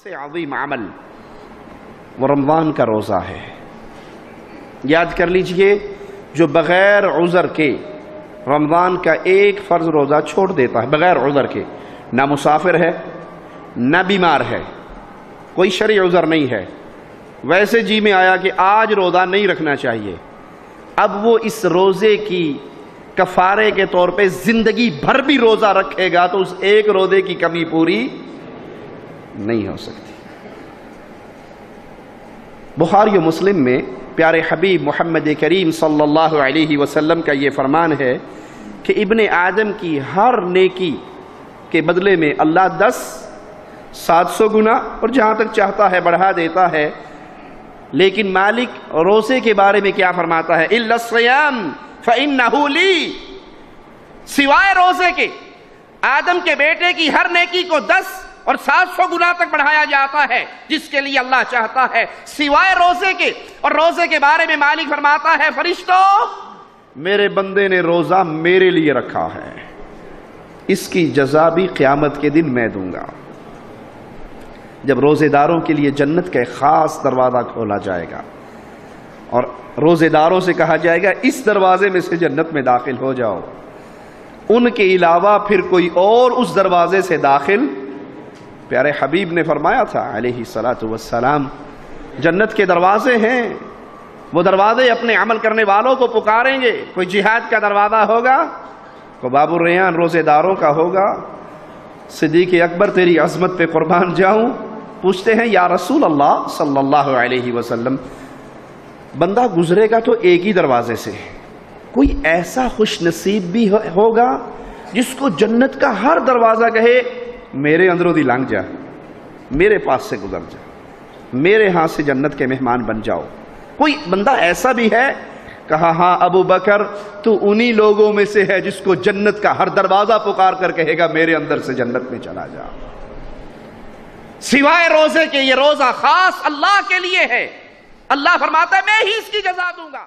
سے عظیم عمل وہ رمضان کا روزہ ہے۔ یاد کر لیجئے، جو بغیر عذر کے رمضان کا ایک فرض روزہ چھوڑ دیتا ہے بغیر عذر کے، نہ مسافر ہے نہ بیمار ہے، کوئی شرعی عذر نہیں ہے، ویسے جی میں آیا کہ آج روزہ نہیں رکھنا چاہیے، اب وہ اس روزے کی کفارے کے طور پہ زندگی بھر بھی روزہ رکھے گا تو اس ایک روزے کی کمی پوری نہیں ہو سکتی۔ بخاری و مسلم میں پیارے حبیب محمد کریم صلی اللہ علیہ وسلم کا یہ فرمان ہے کہ ابن آدم کی ہر نیکی کے بدلے میں اللہ 700 گنا اور جہاں تک چاہتا ہے بڑھا دیتا ہے، لیکن مالک روزے کے بارے میں کیا فرماتا ہے؟ إِلَّا الصِّيَامِ فَإِنَّهُ لِي، سوائے روزے کے آدم کے بیٹے کی ہر نیکی کو 10 اور 700 گنا تک بڑھایا جاتا ہے، جس کے لیے اللہ چاہتا ہے، سوائے روزے کے۔ اور روزے کے بارے میں مالک فرماتا ہے، فرشتوں میرے بندے نے روزہ میرے لیے رکھا ہے، اس کی جزا بھی قیامت کے دن میں دوں گا۔ جب روزے داروں کے لیے جنت کا ایک خاص دروازہ کھولا جائے گا اور روزے داروں سے کہا جائے گا اس دروازے میں سے جنت میں داخل ہو جاؤ، ان کے علاوہ پھر کوئی اور اس دروازے سے داخل، پیارے حبیب نے فرمایا تھا علیہ السلام، جنت کے دروازے ہیں، وہ دروازے اپنے عمل کرنے والوں کو پکاریں گے۔ کوئی جہاد کا دروازہ ہوگا، کوئی باب الریان روزے داروں کا ہوگا، صدیق اکبر تیری عظمت پہ قربان جاؤں، پوچھتے ہیں یا رسول اللہ صلی اللہ علیہ وسلم، بندہ گزرے گا تو ایک ہی دروازے سے، کوئی ایسا خوش نصیب بھی ہوگا جس کو جنت کا ہر دروازہ کہے میرے اندروں دی لنگ جا، میرے پاس سے گزر جا، میرے ہاں سے جنت کے مہمان بن جاؤ؟ کوئی بندہ ایسا بھی ہے؟ کہا ہاں ابو بکر تو انہی لوگوں میں سے ہے جس کو جنت کا ہر دروازہ پکار کر کہے گا میرے اندر سے جنت میں چلا جا۔ سوائے روزے کے یہ روزہ خاص اللہ کے لیے ہے، اللہ فرماتا ہے میں ہی اس کی جزا دوں گا۔